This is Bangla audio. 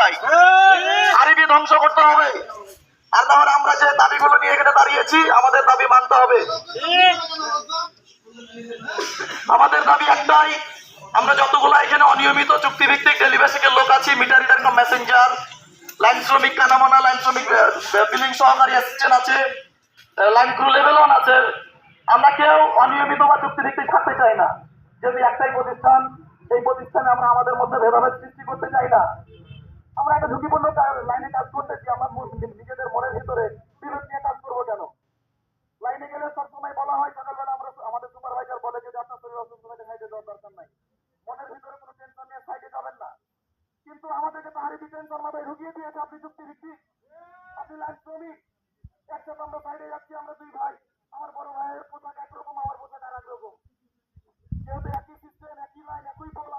চাই, আরবি ধ্বংস করতে হবে। আর না হলে আমরা যে দাবিগুলো নিয়ে এখানে দাঁড়িয়েছি, আমাদের দাবি মানতে হবে। আমাদের দাবি একটাই, আমরা যতগুলো এখানে অনিয়মিত চুক্তিভিত্তিক ডেলি বেসিকের লোক আছি, meter reader cum Messenger, line শ্রমিক কানামানা, লাইন শ্রমিক বিলিং সহকারী অ্যাসিস্ট্যান্ট আছে, লাইন ক্রু লেভেল 1 আছে, আমরা কেউ অনিয়মিত বা চুক্তিভিত্তিক থাকতে চাই না। যদি একটাই প্রতিষ্ঠান, এই প্রতিষ্ঠানে আমরা আমাদের মধ্যে ভেদাভেদ সৃষ্টি করতে চাই না। আমরা একটা ঝুঁকিপূর্ণ লাইনে কাজ করতেছি, আমরা নিজেদের মনের ভিতরে বিরোধ নিয়ে কাজ করবো কেন? লাইনে গেলে সবসময় বলা হয়, সকালবেলা আমরা আমাদের সুপারভাইজার বলে যে আপনার শরীর অসুস্থ হলে সাইডে যাওয়ার দরকার নাই, মনের ভিতরে কোনো টেনশন নিয়ে সাইডে যাবেন না। কিন্তু আমাদেরকে তাহারি টেনশন মাথায় ঢুকিয়ে দিয়েছে, আপনি চুক্তিভিত্তিক, আপনি লাইন শ্রমিক, একসাথে আমরা সাইডে যাচ্ছি, আমরা দুই ভাই, আমার বড় ভাইয়ের পোশাক একরকম, আমার পোশাক আর একরকম, যেহেতু একই সিস্টেম, একই লাইন, একই বল,